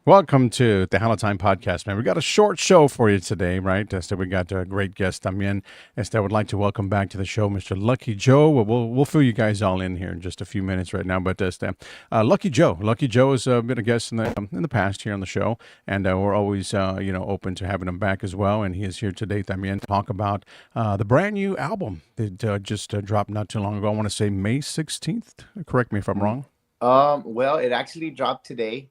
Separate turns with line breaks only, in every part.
Welcome to Tejano Time Podcast, man. We got a short show for you today, right? We got a great guest también. I would like to welcome back to the show Mr. Lucky Joe. We'll fill you guys all in here in just a few minutes right now. But Lucky Joe. Lucky Joe has been a guest in the past here on the show, and we're always open to having him back as well. And he is here today también to talk about the brand new album that just dropped not too long ago. I want to say May 16th. Correct me if I'm
Mm,
wrong.
well, it actually dropped today.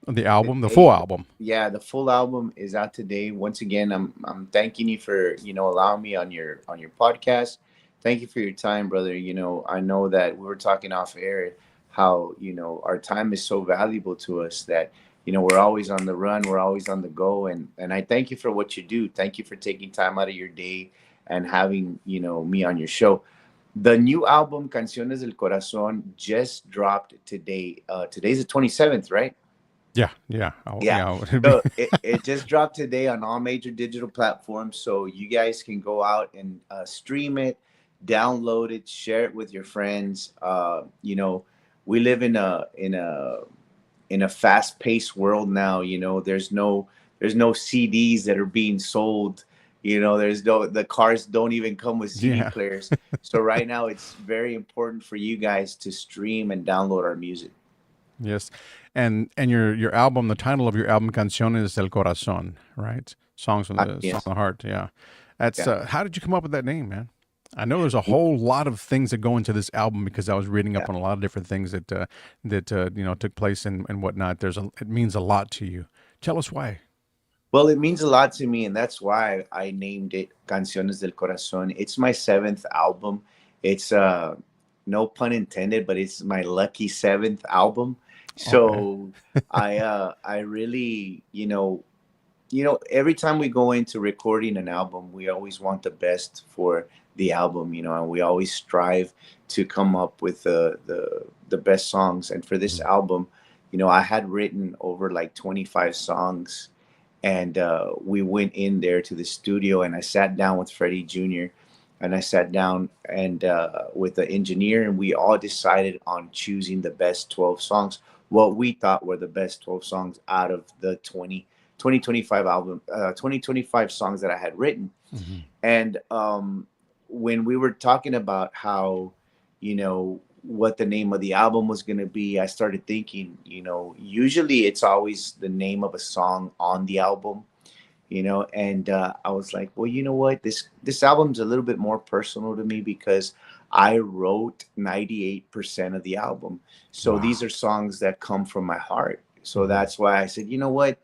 The
The
album, the full
day,
album.
yeah, the full album is out today. Once again, I'm thanking you for allowing me on your podcast. Thank you for your time, brother. I know that we were talking off air how our time is so valuable to us that we're always on the run, we're always on the go, and I thank you for what you do. Thank you for taking time out of your day and having me on your show. The new album Canciones del Corazón just dropped today. Today's the 27th, right?
Yeah, yeah, oh,
Yeah.
yeah.
So it just dropped today on all major digital platforms. So you guys can go out and stream it, download it, share it with your friends. We live in a fast paced world now. There's no CDs that are being sold. The cars don't even come with CD
Yeah.
players. So right now it's very important for you guys to stream and download our music.
Yes, and your album, the title of your album, "Canciones del Corazón," right? Songs from
Yes.
the heart. Yeah, that's
Yeah.
how did you come up with that name, man? I know there's a whole lot of things that go into this album because I was reading
Yeah.
up on a lot of different things that took place and whatnot. It means a lot to you. Tell us why.
Well, it means a lot to me, and that's why I named it Canciones del Corazón. It's my seventh album. It's no pun intended, but it's my lucky seventh album.
Okay.
So I really, every time we go into recording an album, we always want the best for the album, and we always strive to come up with the best songs. And for this
Mm.
album, I had written over like 25 songs, and we went in there to the studio, and I sat down with Freddie Jr. and I sat down and with the engineer, and we all decided on choosing the best 12 songs, what we thought were the best 12 songs out of the 2025 album, 2025 songs that I had written.
Hmm.
And when we were talking about how, what the name of the album was going to be, I started thinking, usually it's always the name of a song on the album, and I was like, well, you know what, this album's a little bit more personal to me because I wrote 98% of the album. So these
Wow.
are songs that come from my heart. So
Hmm.
that's why I said, you know what,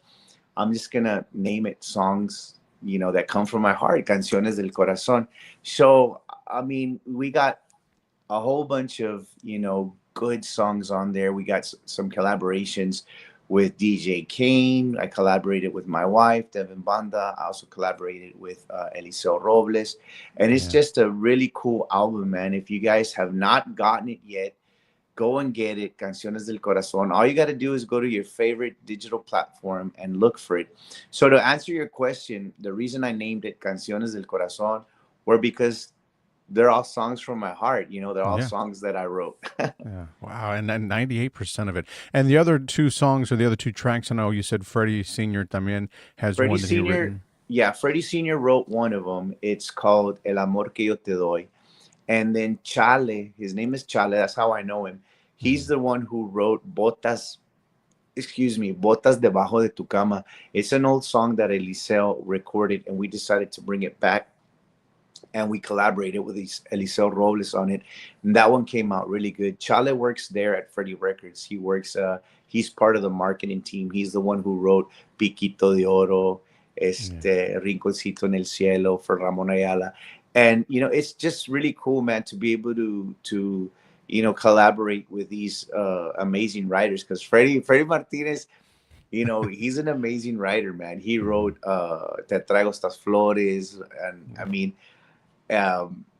I'm just gonna name it songs, that come from my heart, Canciones del Corazón. So I mean, we got a whole bunch of good songs on there. We got some collaborations with DJ Kane. I collaborated with my wife, Devin Banda. I also collaborated with Eliseo Robles, and it's
Yeah.
just a really cool album, man. If you guys have not gotten it yet, go and get it, Canciones del Corazón. All you got to do is go to your favorite digital platform and look for it. So to answer your question, the reason I named it Canciones del Corazón were because they're all songs from my heart. They're all
Yeah.
songs that I wrote.
Yeah. Wow. And then 98% of it. And the other two songs or the other two tracks, I know you said Freddie Sr. también has
Freddie
one that he
Sr.,
written.
yeah, Freddie Sr. wrote one of them. It's called El Amor que yo te doy. And then Chale, his name is Chale. That's how I know him. He's
Hmm.
the one who wrote Botas debajo de tu cama. It's an old song that Eliseo recorded, and we decided to bring it back, and we collaborated with Eliseo Robles on it. And that one came out really good. Chale works there at Freddie Records. He's part of the marketing team. He's the one who wrote Piquito de Oro,
Yeah.
Rinconcito en el Cielo for Ramon Ayala. And, it's just really cool, man, to be able to collaborate with these amazing writers. Because Freddie Martinez, he's an amazing writer, man. He
Hmm.
wrote Te traigo estas flores. And I mean,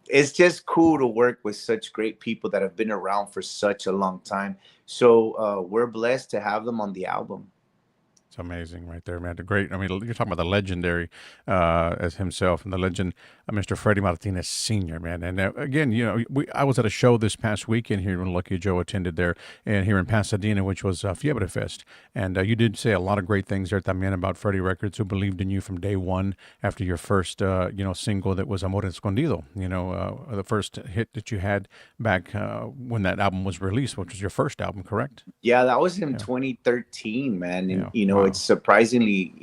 it's just cool to work with such great people that have been around for such a long time. So we're blessed to have them on the album.
It's amazing right there, man. The great, I mean, you're talking about the legendary as himself and the legend, Mr. Freddie Martinez Sr., man. And again, I was at a show this past weekend here when Lucky Joe attended there and here in Pasadena, which was Fiebre Fest. And you did say a lot of great things there también about Freddie Records, who believed in you from day one after your first, single that was Amor Escondido, the first hit that you had back when that album was released, which was your first album, correct?
Yeah, that was in
Yeah.
2013, man. And,
Yeah.
it's
Wow.
surprisingly,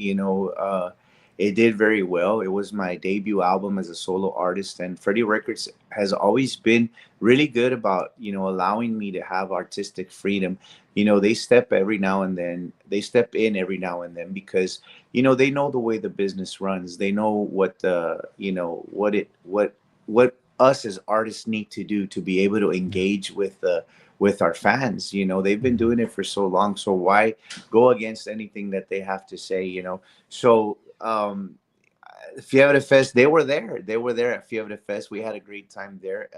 it did very well. It was my debut album as a solo artist. And Freddie Records has always been really good about, allowing me to have artistic freedom. They step in every now and then because, they know the way the business runs. They know what what us as artists need to do to be able to
Yeah.
engage with our fans. They've been
Mhm.
doing it for so long, so why go against anything that they have to say. So Fiebre Fest, they were there at Fiebre Fest. We had a great time there.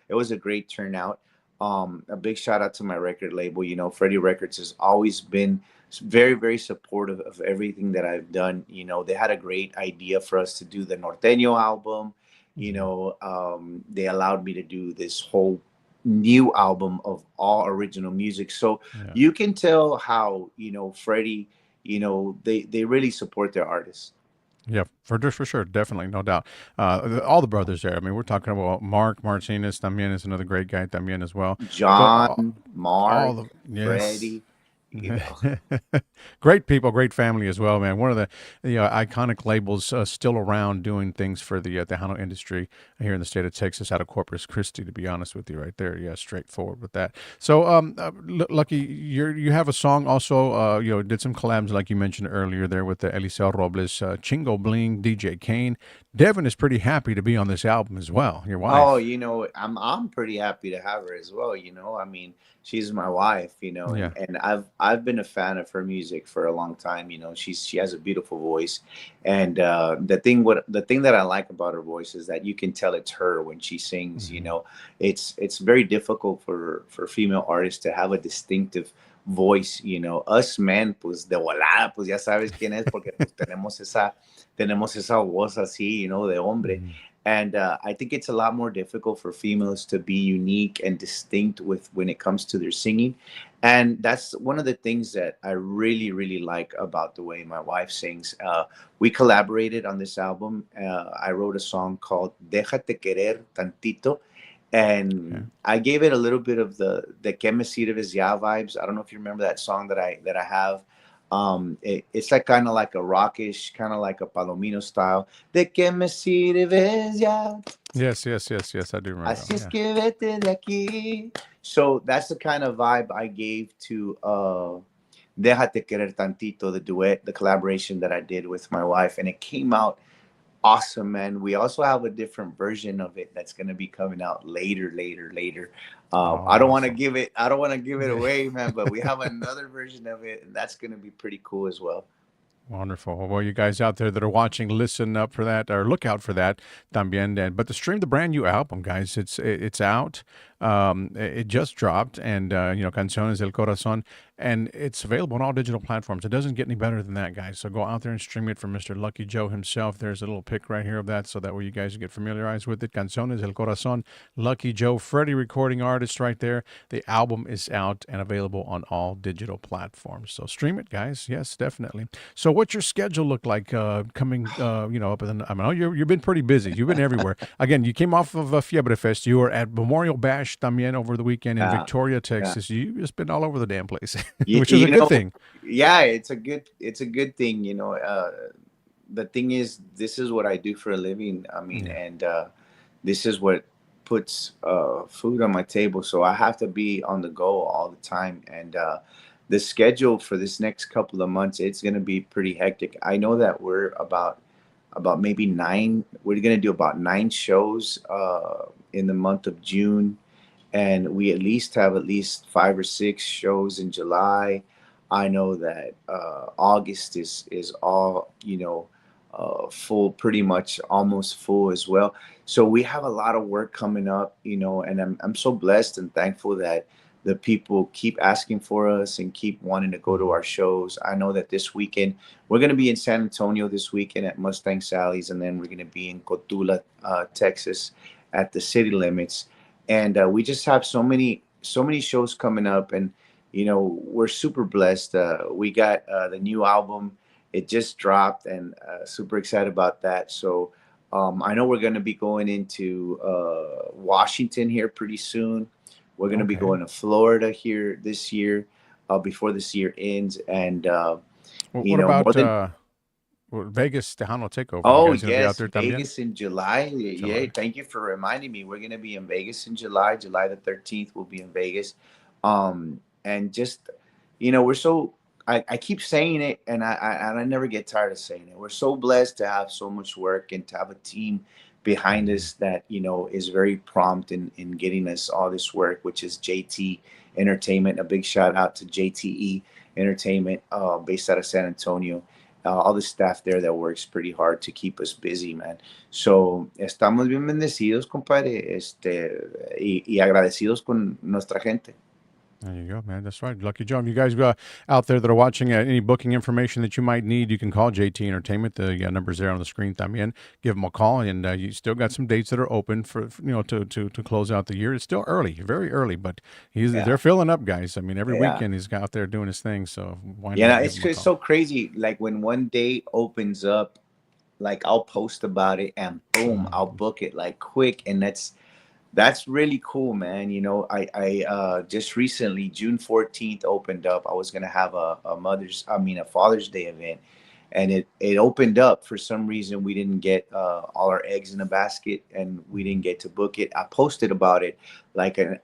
It was a great turnout. A big shout out to my record label. Freddie Records has always been very, very supportive of everything that I've done. They had a great idea for us to do the Norteño album.
Mhm.
They allowed me to do this whole new album of all original music. So
Yeah.
you can tell how, Freddie, they really support their artists.
Yeah, for sure, definitely, no doubt. All the brothers there. I mean, we're talking about Mark Martinez también is another great guy también as well. But
John,
all
Mark,
the yes,
Freddie, you know.
great people, great family as well, man. One of the iconic labels still around doing things for the Tejano industry here in the state of Texas, out of Corpus Christi. To be honest with you, right there, yeah, straightforward with that. So, Lucky, you have a song also. Did some collabs like you mentioned earlier there with the Eliseo Robles, Chingo Bling, DJ Kane. Devin is pretty happy to be on this album as well. Your
Oh,
wife,
I'm pretty happy to have her as well. I mean, she's my wife,
yeah.
and I've been a fan of her music for a long time. She has a beautiful voice, and the thing that I like about her voice is that you can tell it's her when she sings.
Hmm.
It's very difficult for female artists to have a distinctive voice. Us men, pues de volada, pues ya sabes quién es porque pues tenemos esa voz así, de hombre.
Hmm.
And I think it's a lot more difficult for females to be unique and distinct with when it comes to their singing. And that's one of the things that I really, really like about the way my wife sings. We collaborated on this album. I wrote a song called Déjate Querer Tantito.
Okay.
And I gave it a little bit of the Que Me Sirves Ya vibes. I don't know if you remember that song that I have. It's like kind of like a rockish, kind of like a Palomino style. De que me sirves ya,
Yes, yes, yes, yes. I do remember that
así
one.
es
Yeah.
que vete de aquí. So that's the kind of vibe I gave to Déjate Querer Tantito, the duet, the collaboration that I did with my wife, and it came out awesome, man. We also have a different version of it that's going to be coming out later, later, later.
Oh,
I don't want to
awesome.
give it. I don't want to give it
Yeah.
away, man. But we have another version of it, and that's going to be pretty cool as well.
Wonderful. Well, you guys out there that are watching, listen up for that or look out for that también. And but to stream the brand new album, guys, it's out. It just dropped, and Canciones del Corazón, and it's available on all digital platforms. It doesn't get any better than that, guys. So go out there and stream it from Mr. Lucky Joe himself. There's a little pic right here of that, so that way you guys get familiarized with it. Canciones del Corazón, Lucky Joe, Freddie recording artist, right there. The album is out and available on all digital platforms. So stream it, guys. Yes, definitely. So, what's your schedule look like coming? Up in I mean, you've been pretty busy. You've been everywhere. Again, you came off of Fiebre Fest. You were at Memorial Bash también over the weekend in
Yeah,
Victoria,
yeah.
Texas. You've just been all over the damn place,
You,
which is a
you
good
know,
thing.
yeah, it's a good thing. The thing is, this is what I do for a living. I mean,
Yeah.
and this is what puts food on my table. So I have to be on the go all the time. And the schedule for this next couple of months, it's going to be pretty hectic. I know that we're about maybe nine. We're going to do about 9 shows in the month of June, and we at least have at least 5 or 6 shows in July. I know that August is all full, pretty much almost full as well. So we have a lot of work coming up, and I'm so blessed and thankful the people keep asking for us and keep wanting to go to our shows. I know that this weekend we're going to be in San Antonio this weekend at Mustang Sally's, and then we're going to be in Cotula, Texas, at the City Limits. And we just have so many shows coming up, and we're super blessed. We got the new album; it just dropped, and super excited about that. So I know we're going to be going into Washington here pretty soon. We're going to be
Okay.
going to Florida here this year, before this year ends, and
What
more
about
than.
Vegas Tejano Takeover? You
Oh
guys going to be out
yes,
there también?
Vegas in July. Yeah,
July.
thank you for reminding me. We're gonna be in Vegas in July. July the 13th, we'll be in Vegas. And just we're so. I keep saying it, and I never get tired of saying it. We're so blessed to have so much work and to have a team behind
Hmm.
us that is very prompt in getting us all this work, which is JT Entertainment. A big shout out to JTE Entertainment, based out of San Antonio. All the staff there that works pretty hard to keep us busy, man. So, estamos bien bendecidos, compadre, y agradecidos con nuestra gente.
There you go, man. That's right. Lucky Joe. You guys out there that are watching, any booking information that you might need, you can call JT Entertainment. The number's there on the screen. También give them a call, and you still got some dates that are open to close out the year. It's still early, very early, but
Yeah,
they're filling up, guys. I mean, every
yeah.
weekend he's out there doing his thing. So why
Yeah, no,
not give him a
it's
call?
so crazy. Like when one day opens up, like I'll post about it and boom, I'll
Mhm.
book it like quick, and that's really cool, man. I just recently, June 14th opened up. I was gonna have a Father's Day event, and it opened up. For some reason we didn't get all our eggs in a basket, and we didn't get to book it. I posted about it like an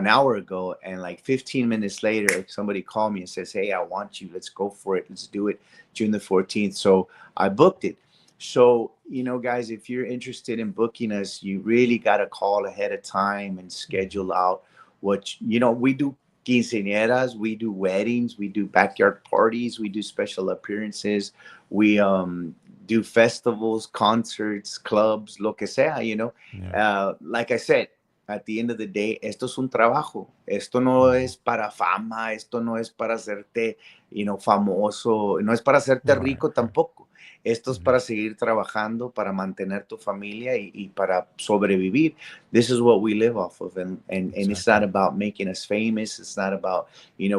hour ago, and like 15 minutes later somebody called me and says, hey, I want you, let's go for it, let's do it, June the 14th. So I booked it. So, guys, if you're interested in booking us, you really got to call ahead of time and
Mhm.
schedule out we do quinceañeras, we do weddings, we do backyard parties, we do special appearances, we do festivals, concerts, clubs, lo que sea,
Yeah.
Like I said, at the end of the day, esto es un trabajo. Esto no
Mhm.
es para fama, esto no es para hacerte, famoso, no es para hacerte
Right.
rico
Right.
tampoco. Esto es
Mhm.
para seguir trabajando, para mantener tu familia y para sobrevivir. This is what we live off of. And it's not
Exactly.
about making us famous. It's not about,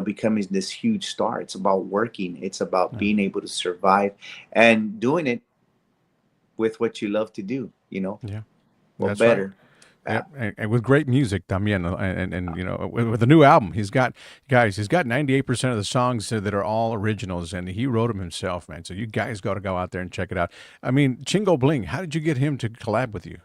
becoming this huge star. It's about working. It's about
Yeah.
being able to survive and doing it with what you love to do.
Yeah.
What
That's right.
better? Yeah.
Yep, and with great music también, and with the new album, he's got 98% of the songs that are all originals, and he wrote them himself, man. So you guys got to go out there and check it out. I mean, Chingo Bling, how did you get him to collab with you?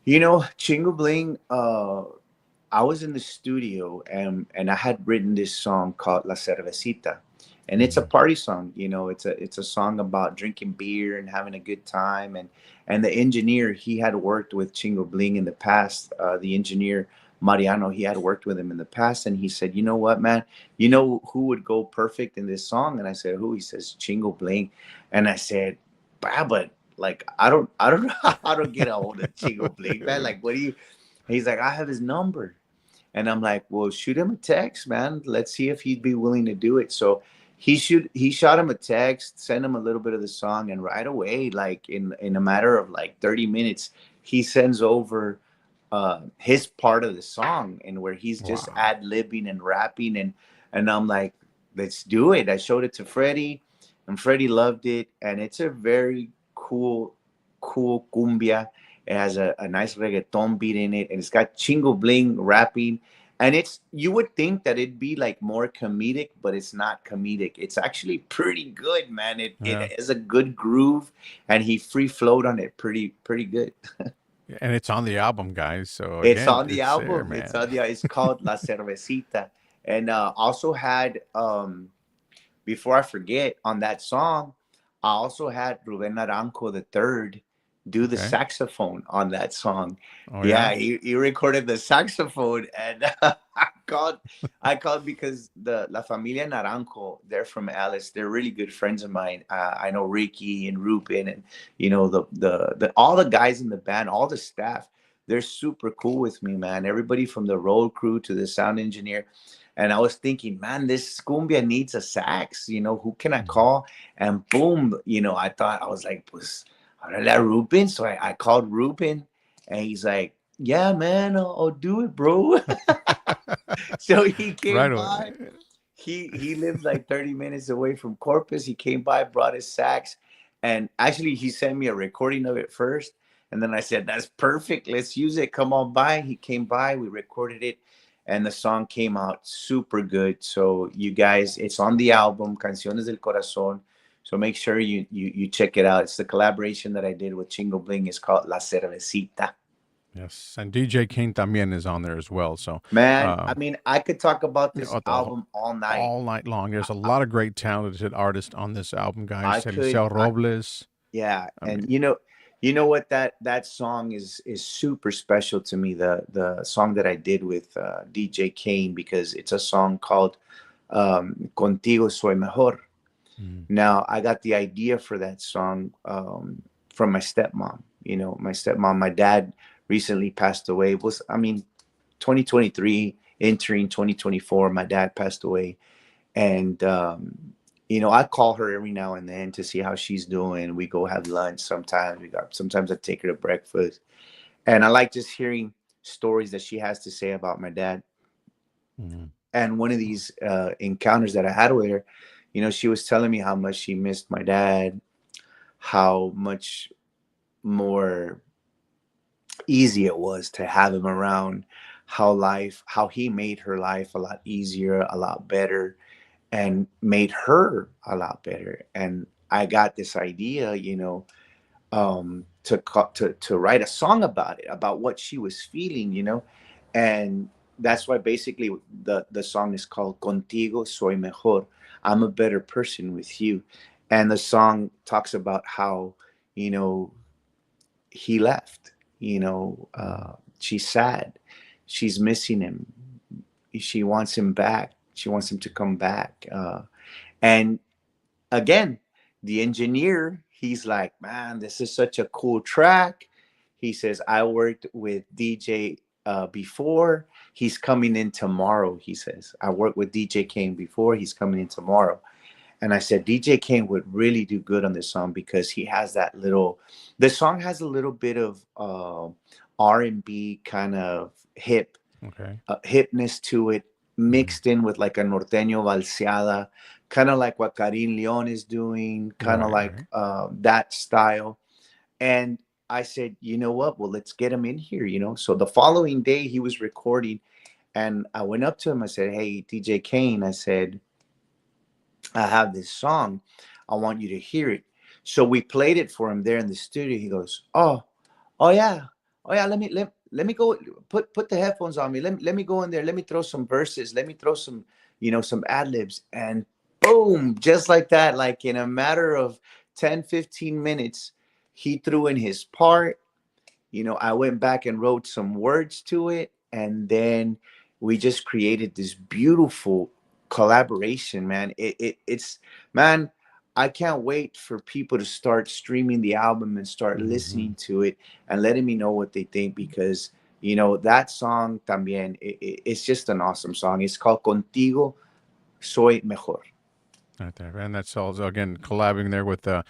Chingo Bling, I was in the studio, and I had written this song called La Cervecita. And it's a
Hmm.
party song. It's a song about drinking beer and having a good time. And the engineer, he had worked with Chingo Bling in the past. The engineer Mariano, he had worked with him in the past, and he said, "You know what, man? You know who would go perfect in this song?" And I said, "Who?" He says, "Chingo Bling." And I said, "Bah, but like I don't know how to get a hold of Chingo Bling, man. Like, what do you?" He's like, "I have his number." And I'm like, well, shoot him a text, man. Let's see if he'd be willing to do it. So he shot him a text, sent him a little bit of the song, and right away, like in a matter of like 30 minutes, he sends over his part of the song, and where he's just
Wow.
ad-libbing and rapping, and I'm like, let's do it. I showed it to Freddie, and Freddie loved it, and it's a very cool cumbia. It has a nice reggaeton beat in it, and it's got Chingo Bling rapping. And you would think that it'd be like more comedic, but it's not comedic. It's actually pretty good, man.
Yeah,
It has a good groove, and he free flowed on it pretty good.
and it's on the album, guys. So
It's
again,
on the
it's there,
album. It's
man.
on the. It's called La Cervecita, and also had before I forget, on that song, I also had Ruben Naranjo the third do the
Okay.
saxophone on that song.
Oh
Yeah,
yeah.
he recorded the saxophone, and I called because the La Familia Naranjo, they're from Alice. They're really good friends of mine. I know Ricky and Ruben, and the all the guys in the band, all the staff. they're super cool with me, man. Everybody from the road crew to the sound engineer. And I was thinking, man, this cumbia needs a sax. Who can I
Mhm.
call? And boom, I thought, I was like, pues, háblale a Ruben. So I called Ruben, and he's like, yeah, man, I'll do it, bro. So he came
Right
by.
away.
He lives like 30 minutes away from Corpus. He came by, brought his sax, and actually he sent me a recording of it first. And then I said, that's perfect. Let's use it. Come on by. He came by, we recorded it, and the song came out super good. So you guys, it's on the album, Canciones del Corazón. So make sure you check it out. It's the collaboration that I did with Chingo Bling. It's called La Cervecita.
Yes, and DJ Kane también is on there as well. So,
Man, I
um,
mean, I could talk about this
the
album all night.
all night long. There's a
I,
lot of great talented artists on this album,
I
guys.
could,
Eliseo Robles.
yeah,
I
and
mean,
you know what, that song is super special to me. The song that I did with DJ Kane, because it's a song called "Contigo Soy Mejor."
mm,
Now I got the idea for that song from my stepmom. My stepmom, my dad recently passed away. Was I mean, 2023 entering 2024, my dad passed away, and I call her every now and then to see how she's doing. We go have lunch sometimes. Sometimes I take her to breakfast, and I like just hearing stories that she has to say about my dad.
mm,
And one of these encounters that I had with her, she was telling me how much she missed my dad, how much more easy it was to have him around, how he made her life a lot easier, a lot better, and made her a lot better. And I got this idea, to write a song about it, about what she was feeling, and that's why basically the song is called "Contigo Soy Mejor." I'm a better person with you, and the song talks about how you know he left. She's sad, she's missing him, she wants him back, she wants him to come back, and again, the engineer, he's like, man, this is such a cool track. He says, I worked with DJ before. He's coming in tomorrow. He says, I worked with DJ Kane before. He's coming in tomorrow. And I said, DJ Kane would really do good on this song because he has the song has a little bit of R&B kind of
okay.
hipness to it,
Mhm.
mixed in with like a norteño valseada, kind of like what Karin Leon is doing, kind of
Right,
like
right.
that style. And I said, you know what? Well, let's get him in here, So the following day he was recording, and I went up to him. I said, hey, DJ Kane, I said, I have this song. I want you to hear it. So we played it for him there in the studio. He goes, oh yeah, oh yeah. Let me go. Put the headphones on me. Let me go in there. Let me throw some verses. Let me throw some ad libs. And boom, just like that, like in a matter of 10-15 minutes, he threw in his part. I went back and wrote some words to it, and then we just created this beautiful collaboration, man. It's man, I can't wait for people to start streaming the album and start
Mhm.
listening to it and letting me know what they think, because that song también, it's just an awesome song. It's called Contigo Soy Mejor.
Right there. And that's also, again, collabing there with Mr.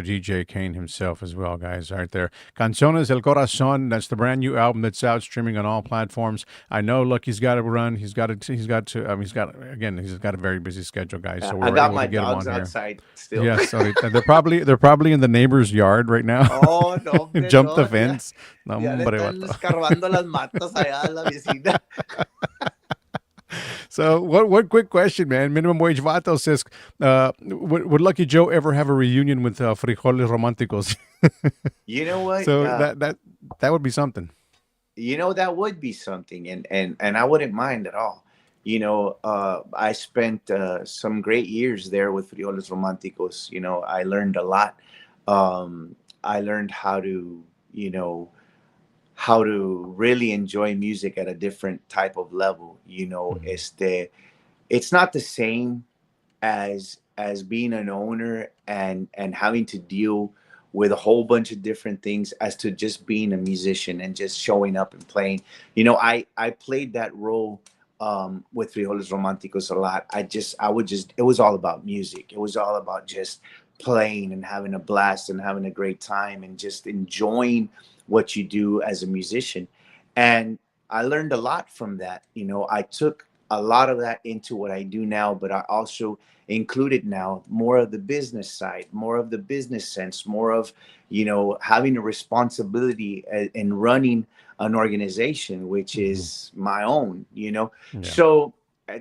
DJ Kane himself as well, guys, right there. Canciones del Corazon, that's the brand new album that's out streaming on all platforms. I know, look, he's got to run. He's got a very busy schedule, guys. So we
I
were
got
able to
my
get him
dogs
on here.
outside still.
Yes, so they're probably in the neighbor's yard right now.
Oh, no, hombre,
Jump the
no. Ya,
fence. No,
ya le
hombre,
están
vato.
escarbando las matas allá a la vecina.
So, what quick question, man? Minimum Wage Vato says, would Lucky Joe ever have a reunion with Frijoles Románticos?
You know what?
So that would be something.
That would be something, and I wouldn't mind at all. I spent some great years there with Frioles Románticos. I learned a lot. I learned how to really enjoy music at a different type of level.
Mhm.
It's not the same as being an owner and having to deal with a whole bunch of different things as to just being a musician and just showing up and playing. I played that role with Frijoles Románticos a lot. I would just, it was all about music. It was all about just playing and having a blast and having a great time and just enjoying what you do as a musician. And I learned a lot from that. I took a lot of that into what I do now, but I also included now more of the business side, more of the business sense, more of, having a responsibility in running an organization, which
Hmm.
is my own.
Yeah.
So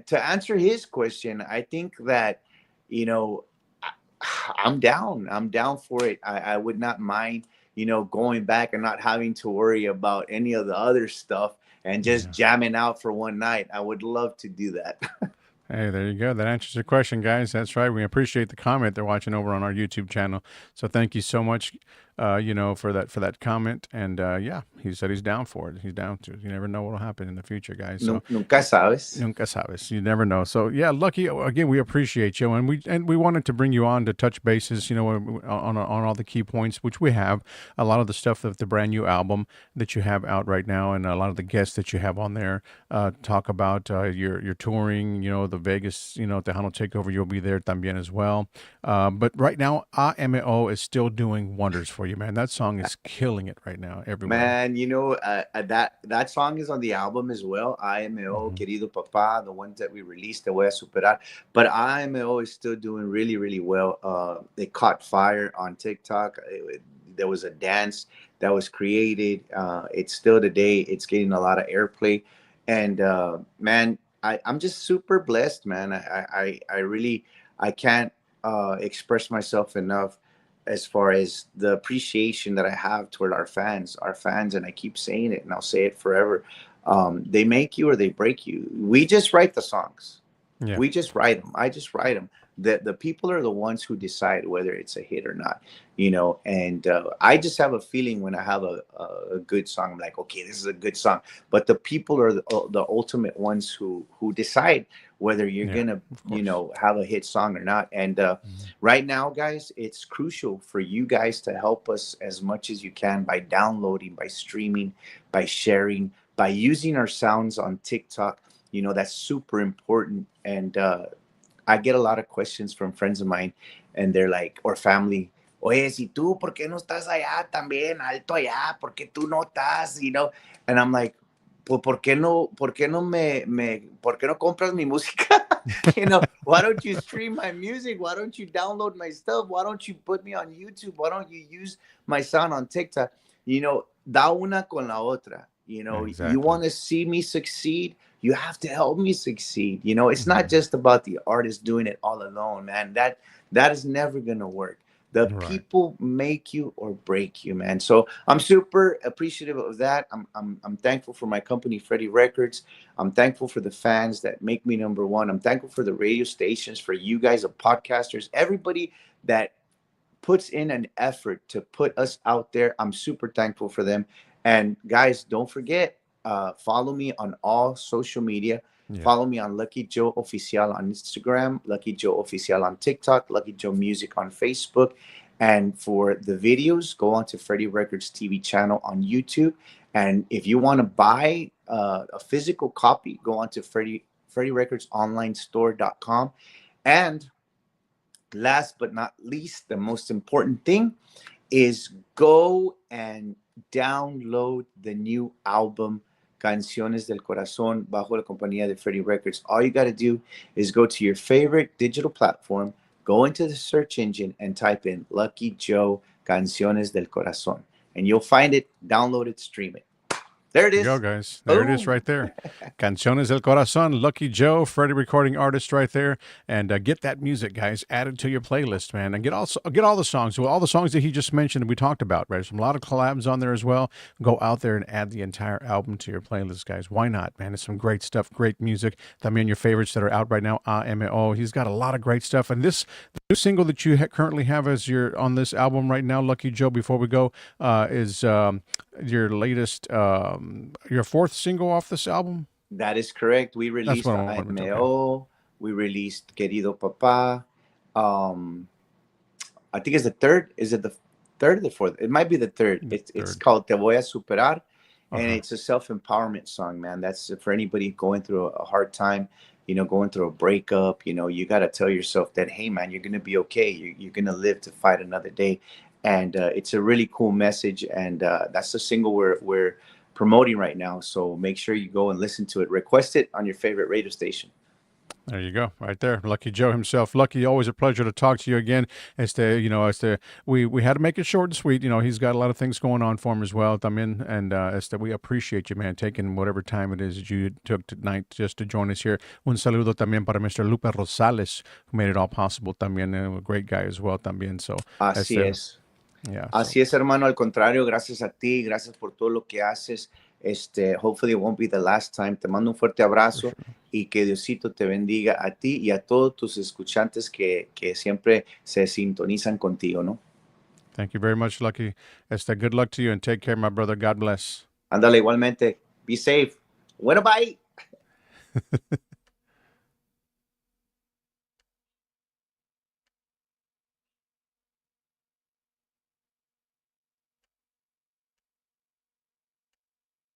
to answer his question, I think that, you know, I'm down. I'm down for it. I would not mind, going back and not having to worry about any of the other stuff and just
Yeah.
jamming out for one night. I would love to do that.
Hey, there you go. That answers your question, guys. That's right. We appreciate the comment. They're watching over on our YouTube channel, so thank you so much. For that comment. And yeah, he said he's down for it. He's down to. You never know what'll happen in the future, guys. So
Nunca sabes.
nunca sabes. You never know. So yeah, Lucky. Again, we appreciate you, and we wanted to bring you on to touch bases. On all the key points, which we have a lot of the stuff of the brand new album that you have out right now, and a lot of the guests that you have on there. Talk about your touring. The Vegas, Tejano Takeover. You'll be there también as well. But right now, AMO is still doing wonders for you, man. That song is killing it right now everywhere.
Man, that song is on the album as well. IMO,
Hmm.
Querido Papá, the ones that we released, Te Voy a Superar. But IMO is still doing really, really well. It caught fire on TikTok. There was a dance that was created. It's still today. It's getting a lot of airplay, and man, I'm just super blessed, man. I really I can't express myself enough as far as the appreciation that I have toward our fans, and I keep saying it and I'll say it forever. They make you or they break you. We just write the songs.
Yeah.
We just write them. I just write them. The people are the ones who decide whether it's a hit or not. And I just have a feeling when I have a good song, I'm like, okay, this is a good song. But the people are the ultimate ones who decide whether you're
Yeah.
gonna
Of course.
have a hit song or not. And
Mhm.
right now, guys, it's crucial for you guys to help us as much as you can by downloading, by streaming, by sharing, by using our sounds on TikTok. That's super important. And I get a lot of questions from friends of mine, and they're like, or family, oye, si tú, ¿por qué no estás allá también, alto allá? ¿Por qué tú no estás? And I'm like, pues, ¿por qué no compras mi música? Why don't you stream my music? Why don't you download my stuff? Why don't you put me on YouTube? Why don't you use my sound on TikTok? Da una con la otra. You
Exactly.
want to see me succeed? You have to help me succeed. It's not
Mhm.
just about the artist doing it all alone, man. That is never gonna work. The
Right.
people make you or break you, man. So I'm super appreciative of that. I'm thankful for my company, Freddie Records. I'm thankful for the fans that make me number one. I'm thankful for the radio stations, for you guys, the podcasters, everybody that puts in an effort to put us out there. I'm super thankful for them. And guys, don't forget, follow me on all social media.
Yeah.
Follow me on Lucky Joe Oficial on Instagram, Lucky Joe Oficial on TikTok, Lucky Joe Music on Facebook. And for the videos, go on to Freddie Records TV channel on YouTube. And if you want to buy a physical copy, go on to Freddie Records Online Store.com. And last but not least, the most important thing is go and download the new album Canciones del Corazón bajo la compañía de Freddie Records. All you got to do is go to your favorite digital platform, go into the search engine and type in Lucky Joe Canciones del Corazón, and you'll find it, download it, stream it. There it
You go,
is.
guys. There it is
Boom.
right there. Canciones del Corazon, Lucky Joe, Freddie recording artist right there. And get that music, guys, added to your playlist, man. And get all the songs. Well, all the songs that he just mentioned and we talked about, right? There's a lot of collabs on there as well. Go out there and add the entire album to your playlist, guys. Why not, man? It's some great stuff, great music. I mean, your favorites that are out right now, AMO. He's got a lot of great stuff. And this the new single that you currently have as your on this album right now, Lucky Joe, before we go, is your latest, your fourth single off this album.
That is correct. We
That's
released
what I wanted. Okay.
IMO. We released Querido Papá. Um, I think it's the third. Is it the third or the fourth. It might be the third. It's
Third.
called Te Voy a Superar, and
Uh-huh.
it's a self-empowerment song, man. That's for anybody going through a hard time, going through a breakup. You got to tell yourself that, hey, man, you're gonna be okay. You're gonna live to fight another day, and it's a really cool message. And that's the single we're promoting right now. So make sure you go and listen to it. Request it on your favorite radio station.
There you go, right there. Lucky Joe himself. Lucky, always a pleasure to talk to you again. We had to make it short and sweet. He's got a lot of things going on for him as well. También, and we appreciate you, man, taking whatever time it is that you took tonight just to join us here. Un saludo también para Mr. Lupe Rosales, who made it all possible. También a great guy as well. También, so
Así es.
yeah.
Así es, hermano. Al contrario, gracias a ti, gracias por todo lo que haces. Hopefully it won't be the last time. Te mando un fuerte abrazo y que Diosito te bendiga a ti y a todos tus escuchantes que siempre se sintonizan contigo, ¿no?
Thank you very much, Lucky. Good luck to you and take care, my brother. God bless.
Ándale, igualmente. Be safe. Bueno, bye.